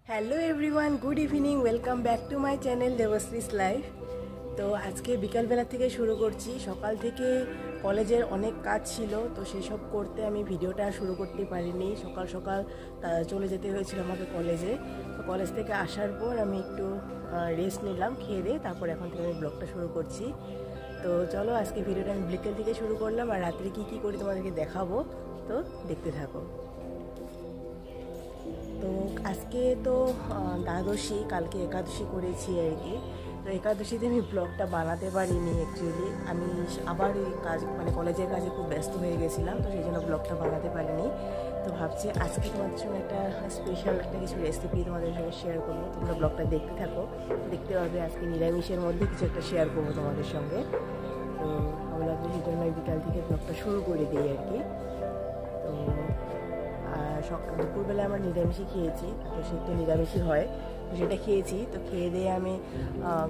Hello everyone, good evening, welcome back to my channel Debashree's life. তো আজকে বিকালবেলা থেকে শুরু করছি। সকাল থেকে কলেজের অনেক কাজ ছিল, তো সেসব করতে আমি ভিডিওটা শুরু করতে পারিনি। সকাল সকাল চলে যেতে হয়েছিল আমাকে কলেজে। তো কলেজ থেকে আসার পর আমি একটু রেস্ট নিলাম, খেয়ে দিয়ে তারপর এখন থেকে আমি ব্লগটা শুরু করছি। তো চলো, আজকে ভিডিওটা আমি বিকেল থেকে শুরু করলাম, আর রাত্রে কী করি তোমাদেরকে দেখাবো, তো দেখতে থাকো। তো আজকে তো দ্বাদশী, কালকে একাদশী করেছি আর কি। তো একাদশীতে আমি ব্লগটা বানাতে পারিনি অ্যাকচুয়ালি। আমি আবার এই কাজ কলেজের কাজে খুব ব্যস্ত হয়ে গেছিলাম, তো সেই জন্য ব্লগটা বানাতে পারিনি। তো ভাবছি আজকে তোমাদের সঙ্গে একটা স্পেশাল কিছু রেসিপি তোমাদের সঙ্গে শেয়ার করবো। তোমরা ব্লগটা দেখতে থাকো, দেখতে পাবে আজকে নিরামিষের মধ্যে কিছু একটা শেয়ার করবো তোমাদের সঙ্গে। তো ভাবলাম সেই জন্য বিকাল থেকে ব্লগটা শুরু করে দিই আর কি। তো দুপুরবেলা আমরা নিরামিষই খেয়েছি, তো সে তো নিরামিষই হয়, তো সেটা খেয়েছি। তো খেয়ে দিয়ে আমি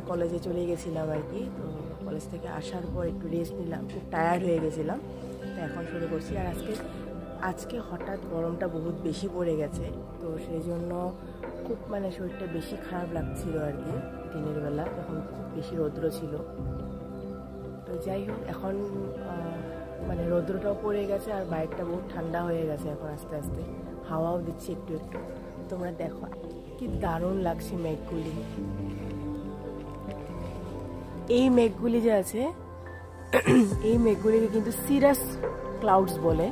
কলেজে চলে গেছিলাম আর কি। তো কলেজ থেকে আসার পর একটু রেস্ট নিলাম, খুব টায়ার্ড হয়ে গেছিলাম। তো এখন শুরু করছি। আর আজকে হঠাৎ গরমটা বহুত বেশি পড়ে গেছে, তো সেই জন্য খুব শরীরটা বেশি খারাপ লাগছিল আর কি দিনের বেলা, যখন বেশি রৌদ্র ছিল। তো যাই হোক, এখন রৌদ্রটাও পড়ে গেছে আর বাইকটা বহুত ঠান্ডা হয়ে গেছে এখন আস্তে আস্তে, হাওয়াও দিচ্ছে একটু একটু। তোমরা দেখো কি দারুণ লাগছে মেঘগুলি। এই মেঘগুলি যে আছে, এই মেঘগুলিকে কিন্তু সিরাস ক্লাউডস বলে।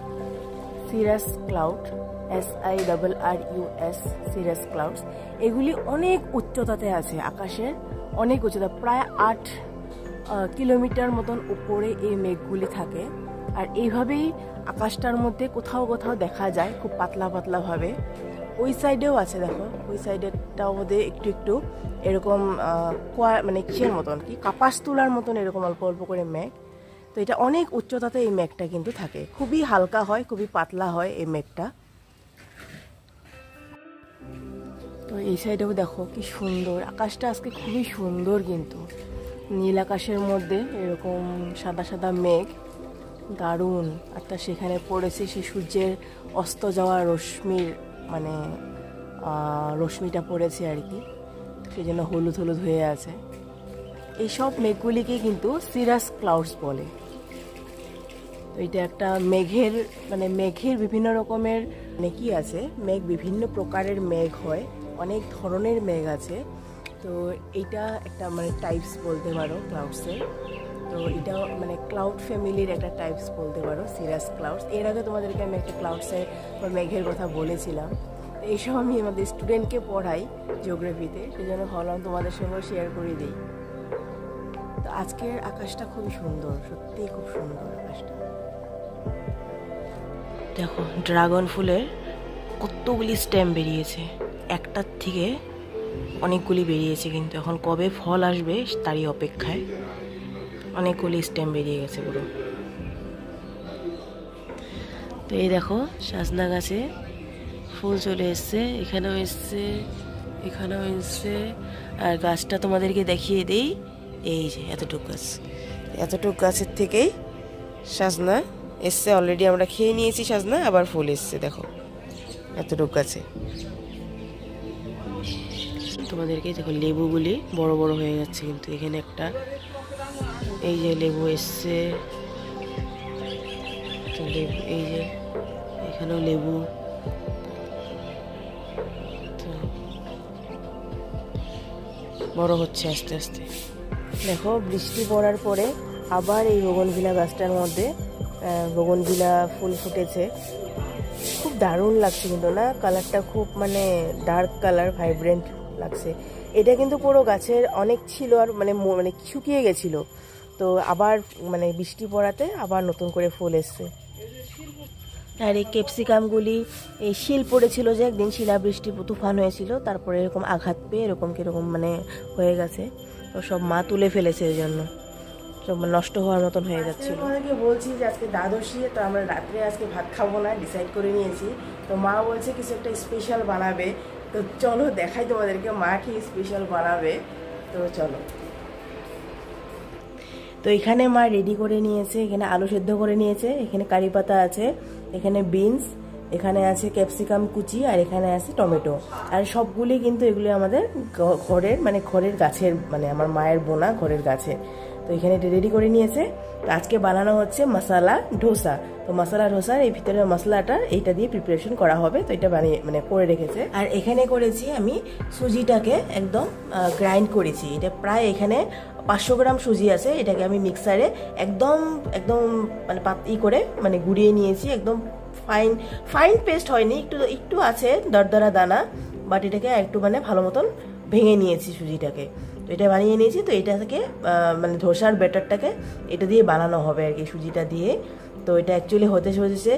Cirrus cloud, SIRRUS, cirrus clouds. এগুলি অনেক উচ্চতাতে আছে, আকাশের অনেক উচ্চতা, প্রায় 8 কিলোমিটার মতন উপরে এই মেঘগুলি থাকে। আর এইভাবেই আকাশটার মধ্যে কোথাও কোথাও দেখা যায় খুব পাতলা পাতলা ভাবে। ওই সাইডেও আছে, দেখো ওই সাইডেরটাও মধ্যে একটু একটু এরকম কিসের মতন, কি কাপাস তুলার মতন এরকম অল্প অল্প করে মেঘ। তো এটা অনেক উচ্চতাতে এই মেঘটা কিন্তু থাকে, খুবই হালকা হয়, খুবই পাতলা হয় এই মেঘটা। তো এই সাইডেও দেখো কি সুন্দর আকাশটা, আজকে খুবই সুন্দর কিন্তু। নীল আকাশের মধ্যে এরকম সাদা সাদা মেঘ, দারুণ। আর তা সেখানে পড়েছে সেই সূর্যের অস্ত যাওয়া রশ্মিটা পড়েছে আর কি, সেই জন্য হলুদ হলুদ হয়ে আছে। এইসব মেঘগুলিকে কিন্তু সিরাস ক্লাউডস বলে। তো এটা একটা মেঘের বিভিন্ন রকমের কি আছে, মেঘ বিভিন্ন প্রকারের মেঘ হয়, অনেক ধরনের মেঘ আছে। তো এইটা একটা টাইপস বলতে পারো ক্লাউডসের। তো এটা ক্লাউড ফ্যামিলির একটা টাইপস বলতে পারো, সিরাস ক্লাউডস। এর আগে তোমাদেরকে আমি একটা ক্লাউডসের বা মেঘের কথা বলেছিলাম। এইসব আমি আমাদের স্টুডেন্টকে পড়াই জিওগ্রাফিতে, সেই জন্য ভাবলাম তোমাদের সঙ্গে শেয়ার করে দিই। তো আজকের আকাশটা খুবই সুন্দর, সত্যিই খুব সুন্দর আকাশটা। দেখো ড্রাগন ফুলের কতগুলি স্টেম বেরিয়েছে, একটার থেকে অনেকগুলি বেরিয়েছে, কিন্তু এখন কবে ফল আসবে তারই অপেক্ষায়। অনেকগুলি স্টেম বেরিয়ে গেছে পুরো। তো এই দেখো সাজনা গাছে ফুল চলে এসছে, এখানেও এসছে, এখানেও এসছে। আর গাছটা তোমাদেরকে দেখিয়ে দেই, এই যে এতটুকু গাছের থেকেই সাজনা এসছে অলরেডি। আমরা খেয়ে নিয়েছি সাজনা, আবার ফুল এসছে দেখো এতটুকু গাছে। তোমাদেরকে দেখো লেবুগুলি বড় বড় হয়ে যাচ্ছে, কিন্তু এখানে একটা এই যে লেবু এসছে, এই যে এখানেও লেবু। বড় হচ্ছে আস্তে আস্তে। দেখো বৃষ্টি পড়ার পরে আবার এই বগনভিলা গাছটার মধ্যে বগনভিলা ফুল ফুটেছে। খুব দারুণ লাগছে কিন্তু না, কালারটা খুব ডার্ক কালার, ভাইব্রেন্ট লাগছে। এটা কিন্তু পুরো গাছের অনেক ছিল আর শুকিয়ে গেছিল, তো আবার বৃষ্টি পড়াতে আবার নতুন করে ফুল এসছে। আর এই ক্যাপসিকামগুলি এই শিল পড়েছিল, যে একদিন শিলাবৃষ্টি তুফান হয়েছিল, তারপরে এরকম আঘাত পেয়ে এরকম কিরকম হয়ে গেছে। তো সব মা তুলে ফেলেছে, এই জন্য সব নষ্ট হওয়ার মতন হয়ে যাচ্ছিল। তোমাদেরকে বলছি যে আজকে দ্বাদশী, তো আমরা রাত্রে আজকে ভাত খাবো না, ডিসাইড করে নিয়েছি। তো মা বলছে কিছু একটা স্পেশাল বানাবে, তো চলো দেখাই তোমাদেরকে মা কি স্পেশাল বানাবে। তো চলো। তো এখানে মা রেডি করে নিয়েছে, এখানে আলু সেদ্ধ করে নিয়েছে, এখানে কারি পাতা আছে, এখানে বিনস, এখানে আছে ক্যাপসিকাম কুচি, আর এখানে আছে টমেটো। আর সবগুলি কিন্তু এগুলি আমাদের ঘরের গাছের, মানে আমার মায়ের বোনা ঘরের গাছে। তো এখানে এটা রেডি করে নিয়েছে। তো আজকে বানানো হচ্ছে মশলা ডোসা। তো মশলা ডোসার এই ভিতরের মশলাটা এইটা দিয়ে প্রিপারেশন করা হবে। তো এটা করে রেখেছে। আর এখানে করেছি আমি সুজিটাকে একদম গ্রাইন্ড করেছি। এটা প্রায় এখানে 500 গ্রাম সুজি আছে। এটাকে আমি মিক্সারে একদম মানে করে গুঁড়িয়ে নিয়েছি। একদম ফাইন পেস্ট হয়নি, একটু আছে দরদরা দানা, বাট এটাকে একটু ভালো মতন ভেঙে নিয়েছি সুজিটাকে। তো এটা বানিয়ে নিয়েছি। তো এটা থেকে ধোসার ব্যাটারটাকে এটা দিয়ে বানানো হবে আর কি, সুজিটা দিয়ে। তো এটা অ্যাকচুয়ালি হতে চলেছে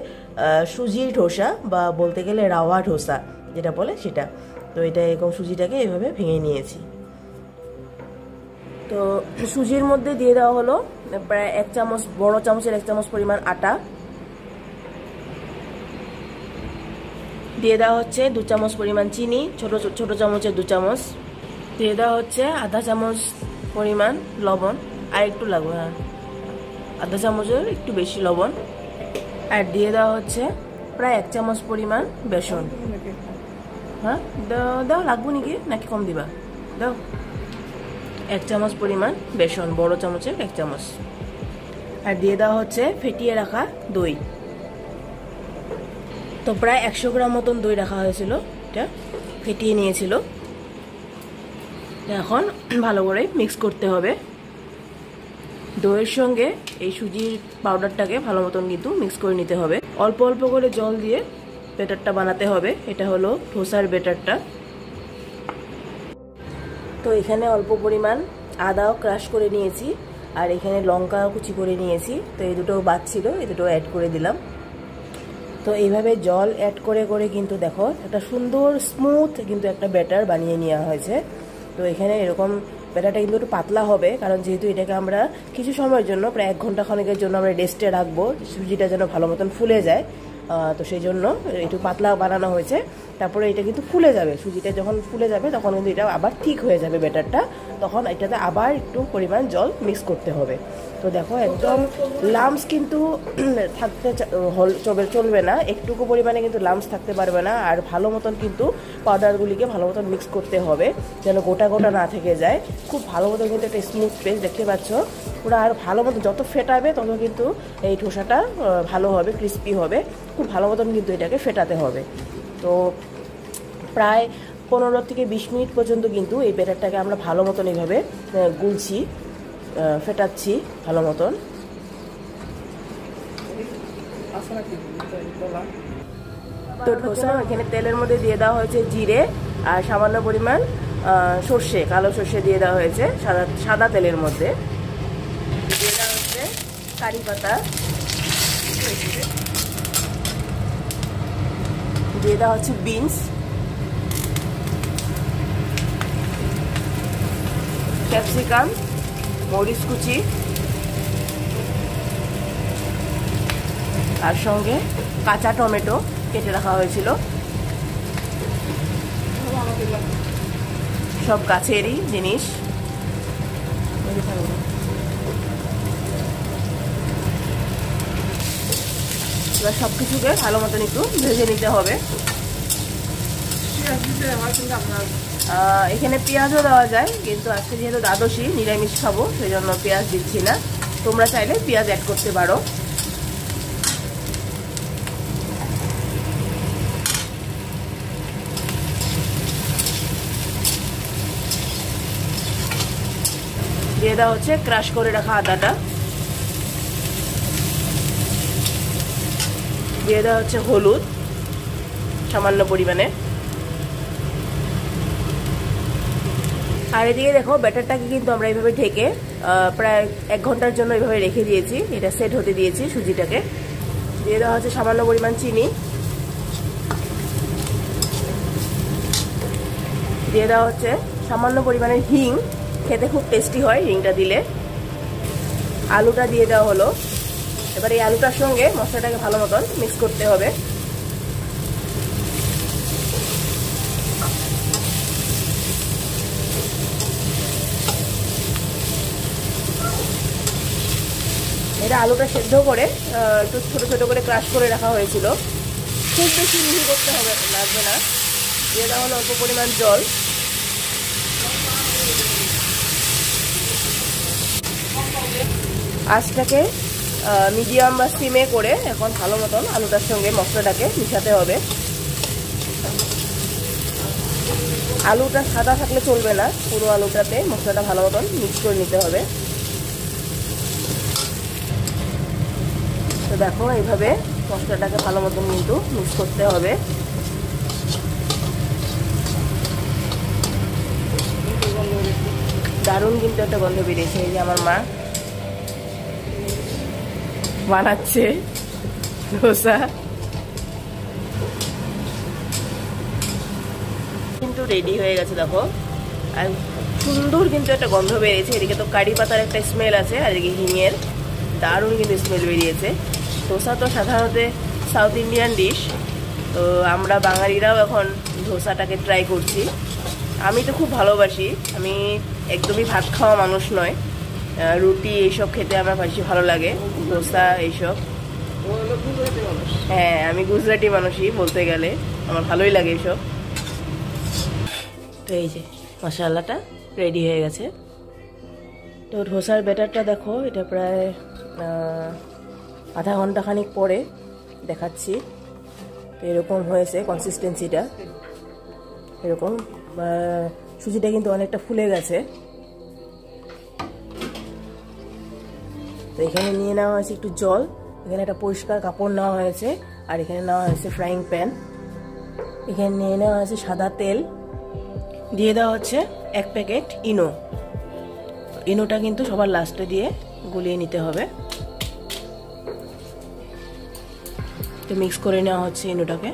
সুজির ধোসা, বা বলতে গেলে রাওয়া ধোসা যেটা বলে সেটা। তো এটা এরকম সুজিটাকে এভাবে ভেঙে নিয়েছি। তো সুজির মধ্যে দিয়ে দেওয়া হলো প্রায় 1 চামচ, বড় চামচের 1 চামচ পরিমাণ আটা। দিয়ে দেওয়া হচ্ছে 2 চামচ পরিমাণ চিনি, ছোট চামচের 2 চামচ। দিয়ে দেওয়া হচ্ছে আধা চামচ পরিমাণ লবণ, আর একটু লাগবে, হ্যাঁ আধা চামচের একটু বেশি লবণ। আর দিয়ে দেওয়া হচ্ছে প্রায় 1 চামচ পরিমাণ বেসন। হ্যাঁ দাও লাগবো নাকি কম দিবা? দাও 1 চামচ পরিমাণ বেসন, বড় চামচের 1 চামচ। আর দিয়ে দেওয়া হচ্ছে ফেটিয়ে রাখা দই। তো প্রায় 100 গ্রাম মতন দই রাখা হয়েছিল, এটা ফেটিয়ে নিয়েছিল। এখন ভালো করে মিক্স করতে হবে। দইয়ের সঙ্গে এই সুজির পাউডারটাকে ভালো মতন কিন্তু মিক্স করে নিতে হবে। অল্প অল্প করে জল দিয়ে ব্যাটারটা বানাতে হবে। এটা হলো ধোসার ব্যাটারটা। তো এখানে অল্প পরিমাণ আদাও ক্রাশ করে নিয়েছি, আর এখানে লঙ্কা কুচি করে নিয়েছি। তো এই দুটো বাদ ছিল, এই দুটো অ্যাড করে দিলাম। তো এইভাবে জল অ্যাড করে করে কিন্তু দেখো একটা সুন্দর স্মুথ কিন্তু একটা ব্যাটার বানিয়ে নেওয়া হয়েছে। তো এখানে এরকম ব্যাটারটা কিন্তু একটু পাতলা হবে, কারণ যেহেতু এটাকে আমরা কিছু সময়ের জন্য প্রায় 1 ঘন্টা খানেকের জন্য আমরা রেস্টে রাখবো, সুজিটা যেন ভালো মতন ফুলে যায়। তো সেই জন্য একটু পাতলা বানানো হয়েছে। তারপরে এটা কিন্তু ফুলে যাবে, সুজিটা যখন ফুলে যাবে তখন কিন্তু এটা আবার ঠিক হয়ে যাবে ব্যাটারটা। তখন এটাতে আবার একটু পরিমাণ জল মিক্স করতে হবে। তো দেখো একদম লামস কিন্তু থাকতে চলবে না, একটুকু পরিমাণে কিন্তু লামস থাকতে পারবে না। আর ভালো মতন কিন্তু পাউডারগুলিকে ভালো মতন মিক্স করতে হবে, যেন গোটা গোটা না থেকে যায়। খুব ভালো মতন কিন্তু একটা স্মুথ পেস্ট দেখতে পাচ্ছ পুরো। আর ভালো মতো যত ফেটাবে তত কিন্তু এই ধোসাটা ভালো হবে, ক্রিস্পি হবে। খুব ভালো মতন কিন্তু এটাকে ফেটাতে হবে। তো প্রায় 15 থেকে 20 মিনিট পর্যন্ত কিন্তু এই ব্যাটারটাকে আমরা ভালো মতন এইভাবে গুলছি, ফেটাচ্ছি ভালো মতন। তো ধোসা এখানে তেলের মধ্যে দিয়ে দেওয়া হয়েছে জিরে, আর সামান্য পরিমাণ সর্ষে, কালো সর্ষে দিয়ে দেওয়া হয়েছে সাদা তেলের মধ্যে। দিয়ে দেওয়া হচ্ছে কারি পাতা, দিয়ে দেওয়া হচ্ছে বিনস, ক্যাপসিকাম, মরিচ কুচি, তার সঙ্গে কাঁচা টমেটো কেটে রাখা হয়েছিল। সব গাছেরই জিনিস। এবার সবকিছুকে ভালো মতন একটু ভেজে নিতে হবে। এখানে পেঁয়াজও দেওয়া যায়, কিন্তু আজকে যেহেতু দ্বাদশী নিরামিষ খাবো সেই জন্য পেঁয়াজ দিচ্ছি না। তোমরা চাইলে পেঁয়াজ অ্যাড করতে পারো। দিয়ে দেওয়া হচ্ছে ক্রাশ করে রাখা আদাটা, দিয়ে দেওয়া হচ্ছে হলুদ সামান্য পরিমাণে। আর এদিকে দেখো ব্যাটারটাকে কিন্তু আমরা এইভাবে ঢেকে প্রায় 1 ঘন্টার জন্য এইভাবে রেখে দিয়েছি, এটা সেট হতে দিয়েছি সুজিটাকে। দিয়ে দেওয়া হচ্ছে সামান্য পরিমাণ চিনি, দিয়ে দেওয়া হচ্ছে সামান্য পরিমাণের হিং, খেতে খুব টেস্টি হয় হিংটা দিলে। আলুটা দিয়ে দেওয়া হলো। এবার এই আলুটার সঙ্গে মশলাটাকে ভালো মতন মিক্স করতে হবে। এটা আলুটা সেদ্ধ করে একটু ছোট ছোট করে ক্রাশ করে রাখা হয়েছিল। খুব বেশি মিহি করতে হবে লাগবে না, দিয়ে দেওয়া হলো অল্প পরিমাণ জল। আঁচটাকে মিডিয়াম বা সিমে করে এখন ভালো মতন আলুটার সঙ্গে মশলাটাকে মিশাতে হবে। আলুটা সাদা থাকলে চলবে না, পুরো আলুটাতে মশলাটা ভালো মতন মিক্স করে নিতে হবে। তো দেখো এইভাবে মশলাটাকে ভালো মতন কিন্তু মিক্স করতে হবে। দারুণ কিন্তু একটা গন্ধ বেরিয়েছে। এই যে আমার মা বানাচ্ছে ধোসা, কিন্তু রেডি হয়ে গেছে দেখো। আর সুন্দর কিন্তু একটা গন্ধ বেরিয়েছে। এদিকে তো কারি পাতার একটা স্মেল আছে, আর এদিকে হিঙের দারুণ কিন্তু স্মেল বেরিয়েছে। ধোসা তো সাধারণত সাউথ ইন্ডিয়ান ডিশ, তো আমরা বাঙালিরাও এখন ধোসাটাকে ট্রাই করছি। আমি তো খুব ভালোবাসি, আমি একদমই ভাত খাওয়া মানুষ নয়, রুটি এইসব খেতে আমার বেশি ভালো লাগে, ধোসা এইসব। হ্যাঁ, আমি গুজরাটি মানুষই বলতে গেলে, আমার ভালোই লাগে এইসব। তো এই যে মশলাটা রেডি হয়ে গেছে। তো ধোসার ব্যাটারটা দেখো, এটা প্রায় আধা ঘন্টা খানিক পরে দেখাচ্ছি। তো এরকম হয়েছে কনসিস্টেন্সিটা, এরকম। সুজিটা কিন্তু অনেকটা ফুলে গেছে। তো এখানে নিয়ে নেওয়া হয়েছে একটু জল, এখানে একটা পরিষ্কার কাপড় নেওয়া হয়েছে, আর এখানে নেওয়া হয়েছে ফ্রাইং প্যান। এখানে নিয়ে নেওয়া হয়েছে সাদা তেল, দিয়ে দেওয়া হচ্ছে 1 প্যাকেট ইনো। ইনোটা কিন্তু সবার লাস্টে দিয়ে গুলিয়ে নিতে হবে। তো মিক্স করে নেওয়া হচ্ছে ইনোটাকে।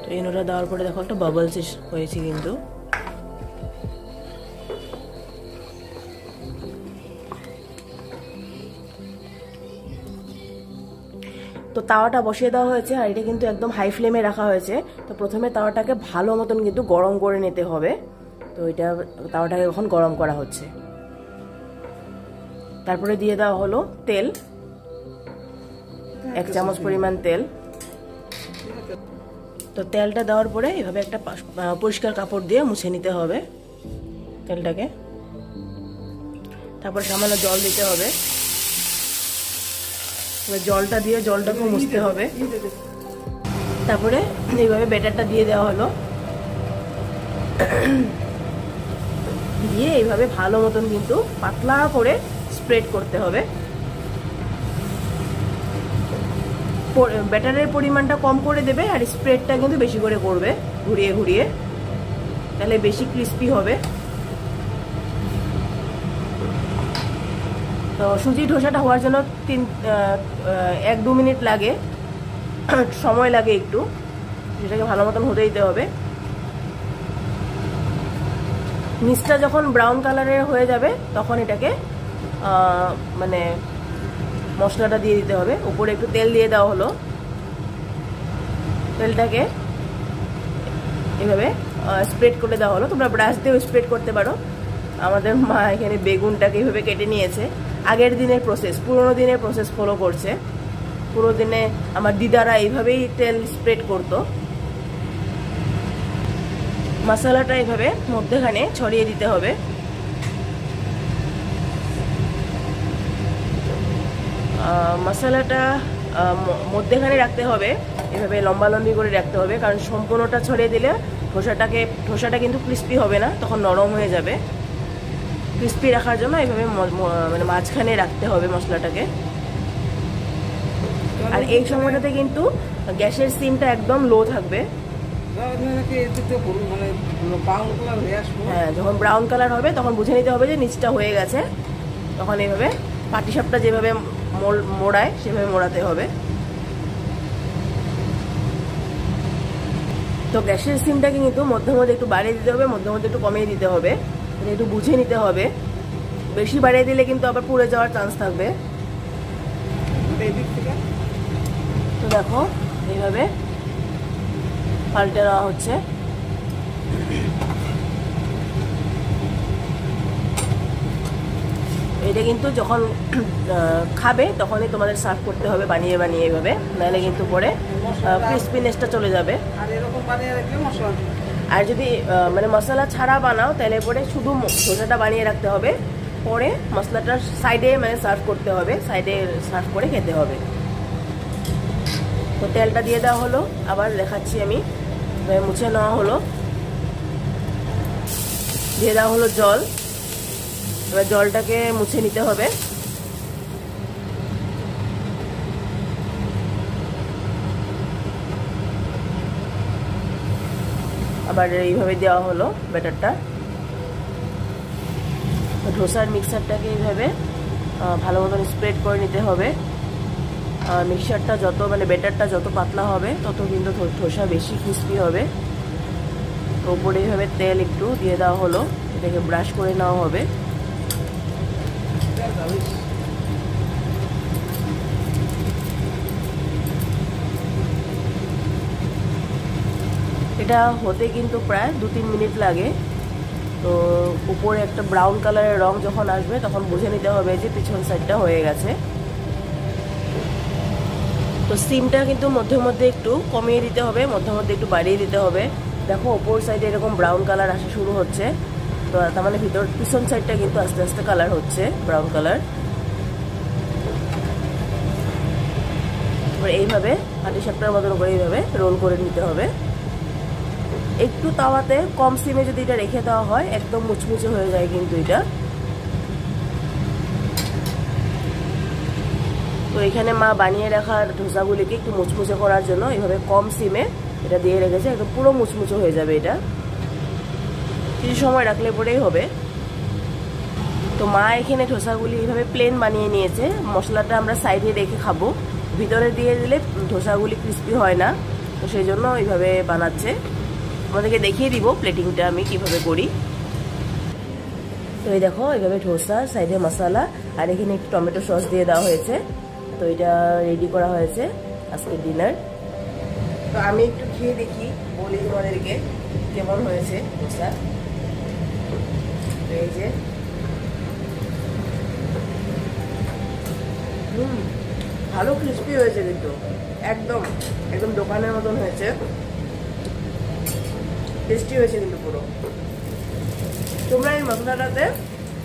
তো ইনোটা দেওয়ার পরে দেখো একটা বাবলস হয়েছে কিন্তু। তো তাওয়াটা বসিয়ে দেওয়া হয়েছে, আর এটা কিন্তু একদম হাই ফ্লেমে রাখা হয়েছে। তো প্রথমে তাওয়াটাকে ভালো মতন কিন্তু গরম করে নিতে হবে। তো এটা তাওয়াটাকে এখন গরম করা হচ্ছে। তারপরে দিয়ে দেওয়া হলো তেল, 1 চামচ পরিমাণ তেল। তো তেলটা দেওয়ার পরে এভাবে একটা পরিষ্কার কাপড় দিয়ে মুছে নিতে হবে তেলটাকে। তারপর সামান্য জল দিতে হবে, জলটা দিয়ে জলটাকে মুছতে হবে। তারপরে এইভাবে ব্যাটারটা দিয়ে দেওয়া হলো, দিয়ে এইভাবে ভালো মতন কিন্তু পাতলা করে স্প্রেড করতে হবে। ব্যাটারের পরিমাণটা কম করে দেবে, আর স্প্রেডটা কিন্তু বেশি করে করবে ঘুরিয়ে ঘুরিয়ে, তাহলে বেশি ক্রিস্পি হবে। তো সুজি ধোসাটা হওয়ার জন্য 1-2 মিনিট লাগে, সময় লাগে একটু, সেটাকে ভালো মতন হতে দিতে হবে। নিচটা যখন ব্রাউন কালারের হয়ে যাবে তখন এটাকে মানে মশলাটা দিয়ে দিতে হবে। উপরে একটু তেল দিয়ে দেওয়া হলো, তেলটাকে এভাবে স্প্রেড করে দেওয়া হলো। তোমরা ব্রাশ দিয়েও স্প্রেড করতে পারো। আমাদের মা এখানে বেগুনটাকে এইভাবে কেটে নিয়েছে, আগের দিনের প্রসেস, পুরোনো দিনের প্রসেস ফলো করছে। পুরো দিনে আমার দিদারা এইভাবেই তেল স্প্রেড করতো। মশলাটা এইভাবে মধ্যখানে ছড়িয়ে দিতে হবে। মশলাটা মধ্যখানে রাখতে হবে, এভাবে লম্বালম্বি করে রাখতে হবে, কারণ সম্পূর্ণটা ছড়িয়ে দিলে ধোসাটা কিন্তু ক্রিস্পি হবে না, তখন নরম হয়ে যাবে। ক্রিস্পি রাখার জন্য এইভাবে মানে মাঝখানে রাখতে হবে মশলাটাকে। আর এই সময়টাতে কিন্তু গ্যাসের সিমটা একদম লো থাকবে। হ্যাঁ, যখন ব্রাউন কালার হবে তখন বুঝে নিতে হবে যে নিচটা হয়ে গেছে। তখন এইভাবে পাটিসাপটা যেভাবে মোড়ায় সেভাবে মোড়াতে হবে। তো গ্যাসের সিমটাকে কিন্তু মধ্যে মধ্যে একটু বাড়িয়ে দিতে হবে, মধ্যে মধ্যে একটু কমিয়ে দিতে হবে, একটু বুঝে নিতে হবে। বেশি বাড়িয়ে দিলে কিন্তু আবার পুড়ে যাওয়ার চান্স থাকবে। তো দেখো এইভাবে পাল্টে দেওয়া হচ্ছে। এটা কিন্তু যখন খাবে তখনই তোমাদের সার্ভ করতে হবে বানিয়ে বানিয়ে এইভাবে, নাহলে কিন্তু পরে ক্রিসপিনেসটা চলে যাবে। আর যদি মানে মশলা ছাড়া বানাও তাহলে পরে শুধু ধোসাটা বানিয়ে রাখতে হবে, পরে মশলাটা সাইডে মানে সার্ভ করতে হবে, সাইডে সার্ভ করে খেতে হবে। তো তেলটা দিয়ে দেওয়া হলো, আবার দেখাচ্ছি আমি, মুছে নেওয়া হলো, দিয়ে দেওয়া হলো জল। এবার জলটাকে মুছে নিতে হবে। আবার এইভাবে দেওয়া হলো ব্যাটারটা। ধোসার মিক্সারটাকে এইভাবে ভালো মতন স্প্রেড করে নিতে হবে। মিক্সারটা যত মানে ব্যাটারটা যত পাতলা হবে তত কিন্তু ধোসা বেশি ক্রিস্পি হবে। তো উপরে এইভাবে তেল একটু দিয়ে দেওয়া হলো, এটাকে ব্রাশ করে নেওয়া হবে। এটা হতে কিন্তু প্রায় 2-3 মিনিট লাগে। তো উপরে একটা ব্রাউন কালারের রং যখন আসবে তখন বুঝে নিতে হবে যে পিছন সাইডটা হয়ে গেছে। তো সিমটা কিন্তু মধ্যে মধ্যে একটু কমিয়ে দিতে হবে, মধ্যে মধ্যে একটু বাড়িয়ে দিতে হবে। দেখো ওপর সাইডে এরকম ব্রাউন কালার আসা শুরু হচ্ছে, তো তার মানে পিছন সাইডটা কিন্তু আস্তে আস্তে কালার হচ্ছে ব্রাউন কালার। এবার এইভাবে হাঁটি সাপটার মতন করে এইভাবে রোল করে নিতে হবে। একটু তাওয়াতে কম সিমে যদি এটা রেখে দেওয়া হয় একদম মুচমুচে হয়ে যায় কিন্তু এটা। তো এখানে মা বানিয়ে রাখা ধোসাগুলিকে একটু মুচমুচে করার জন্য এইভাবে কম সিমে এটা দিয়ে রেখেছে, একদম পুরো মুচমুচে হয়ে যাবে এটা, কিছু সময় রাখলে পরেই হবে। তো মা এখানে ধোসাগুলি এইভাবে প্লেন বানিয়ে নিয়েছে, মশলাটা আমরা সাইডে রেখে খাবো, ভিতরে দিয়ে দিলে ধোসাগুলি ক্রিস্পি হয় না, তো সেই জন্য এইভাবে বানাচ্ছে। আমাদেরকে দেখিয়ে দিব প্লেটিংটা আমি কিভাবে করি। তো এই দেখো এইভাবে ধোসা, সাইডে মশলা, আর এখানে একটু টমেটো সস দিয়ে দেওয়া হয়েছে। তো এটা রেডি করা হয়েছে আজকের ডিনার। তো আমি একটু খেয়ে দেখি, বলি তোমাদেরকে কেমন হয়েছে ধোসা। এই যে ভালো ক্রিস্পি হয়েছে কিন্তু একদম একদম দোকানের মতন হয়েছে, টেস্টি হয়েছে কিন্তু পুরো। তোমরা এই মশলাটাতে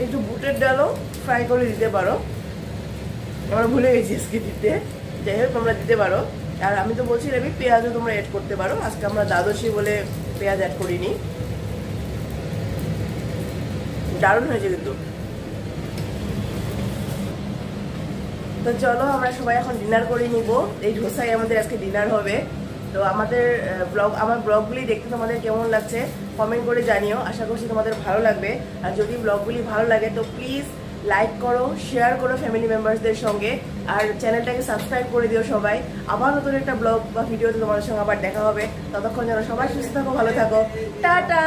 একটু বুটের ডালও ফ্রাই করে দিতে পারো, আমরা ভুলে গেছি আজকে দিতে, যাই হোক তোমরা দিতে পারো। আর আমি তো বলছি আমি পেঁয়াজও তোমরা অ্যাড করতে পারো, আজকে আমরা দ্বাদশী বলে পেঁয়াজ অ্যাড করিনি। দারুণ হয়েছে কিন্তু। তো চলো আমরা সবাই এখন ডিনার করে নিব, এই ধোসাই আমাদের আজকে ডিনার হবে। তো আমাদের আমার ব্লগগুলি দেখতে তোমাদের কেমন লাগছে কমেন্ট করে জানিও, আশা করছি তোমাদের ভালো লাগবে। আর যদি ব্লগগুলি ভালো লাগে তো প্লিজ লাইক করো, শেয়ার করো ফ্যামিলি মেম্বার্সদের সঙ্গে, আর চ্যানেলটাকে সাবস্ক্রাইব করে দিও সবাই। আবার নতুন একটা ব্লগ বা ভিডিওতে তোমাদের সঙ্গে আবার দেখা হবে, ততক্ষণ যেন সবাই সুস্থ থাকো, ভালো থাকো, টাটা।